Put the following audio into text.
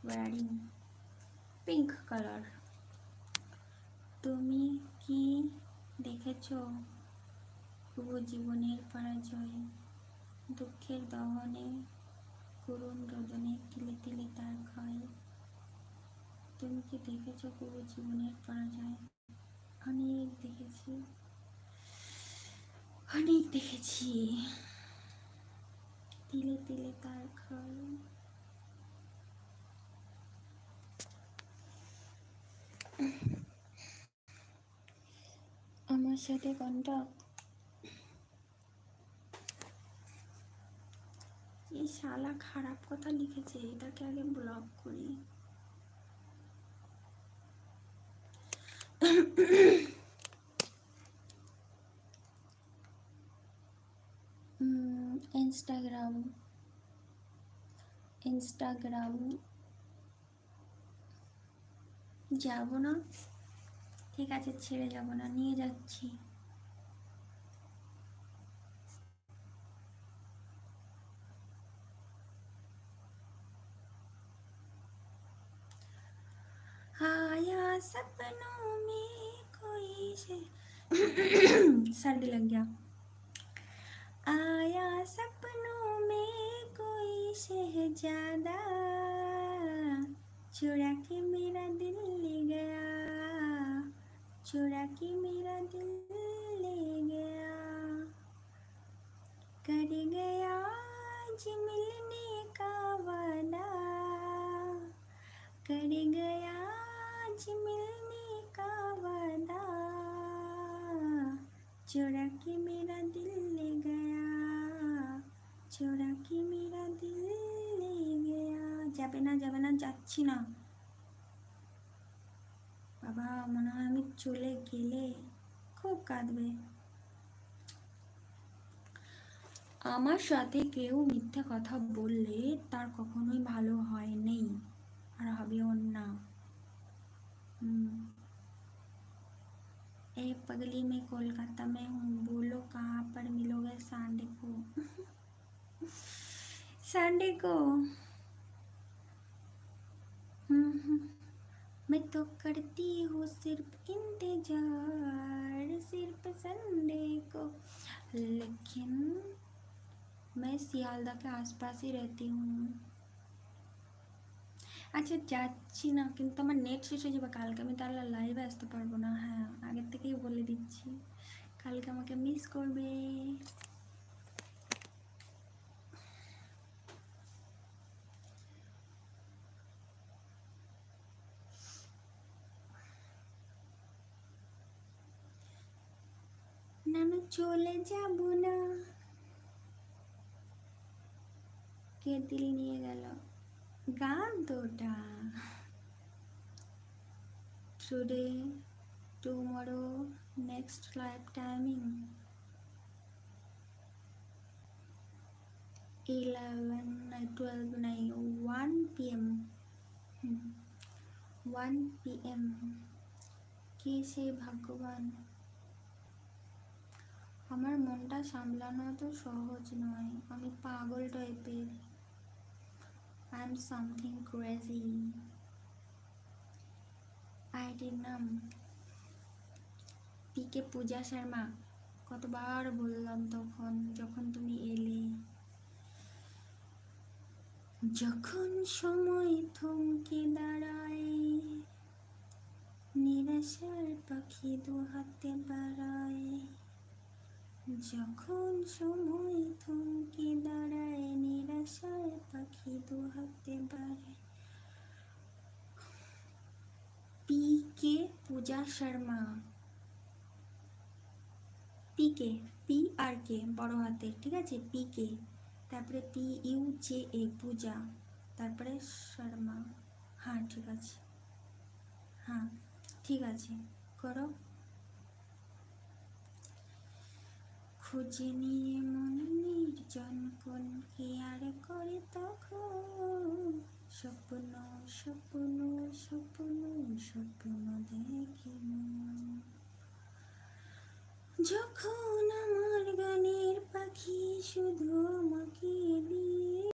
Wiring pink colour. তুমি কি দেখেছো শুভ জীবনের পরাজয়, দুঃখের দহনে করুণ রোদনে তিলে তিলে তার ক্ষয়। তুমি কি দেখেছো শুভ জীবনের পরাজয়? অনেক দেখেছি, অনেক দেখেছি, তিলে তিলে তার ক্ষয়। আমার সাথে কন্টাক্ট। এই শালা খারাপ কথা লিখেছে, এটাকে আগে ব্লক করি। ইনস্টাগ্রাম যাব না, ঠিক আছে ছেড়ে যাব না, নিয়ে যাচ্ছি। आया सपनों में कोई से सर्दी लग गया। आया सपनों में कोई शहजादा, चुरा के मेरा दिल ले गया, चुरा के मेरा दिल ले गया, कर गया आज मिलने का वादा, कर गया आज मिलने का वादा, चुरा के मेरा दिल ले गया, चुरा के मेरा दिल ले गया। যাবে না যাবে না, যাচ্ছি না বাবা, মনে হয় আমি চলে গেলে খুব কাঁদবে। আমার সাথে কেউ মিথ্যা কথা বললে তার কখনোই ভালো হয় নেই, আর হবেও না। ए पगली, मैं कोलकाता में हूँ, बोलो कहाँ पर मिलोगे संडे को? संडे को मैं तो करती हूँ सिर्फ इंतजार, सिर्फ संडे को, लेकिन मैं सियालदा के आसपास ही रहती हूँ। আচ্ছা যাচ্ছি না, কিন্তু আমার নেট শেষ হয়ে যাবে কালকে, আমি তাহলে লাইভে আসতে পারবো না। হ্যাঁ আগের থেকেই বলে দিচ্ছি, কালকে আমাকে মিস করবে। না না চলে যাব না, কে দিল নিয়ে গেল গান তোটা। Today, tomorrow, next live timing 11 12 नहीं 1 PM 1 PM। কে সেই ভাগ্যবান? আমার মনটা সামলানো তো সহজ নয়, আমি পাগল টাইপের। I am something crazy. আইডির নাম পিকে পূজা শর্মা। কতবার বললাম তখন যখন তুমি এলে, যখন সময় থমকে দাঁড়ায়, নিরাশার পাখি দু হাতে বাড়ায়, যখন সময় থমকে দাঁড়ায়, নিরাশার পাখি দু হাতে বাড়ায়। পিকে পূজা শর্মা, পিকে, পি আর কে বড় হাতের, ঠিক আছে, পিকে, তারপরে PUJA পূজা, তারপরে শর্মা। হ্যাঁ ঠিক আছে, হ্যাঁ ঠিক আছে করো। খুঁজে নিয়ে মন নির্জন কোন কি আর করে তখন, স্বপ্ন স্বপ্ন স্বপ্ন স্বপ্ন দেখে মন, যখন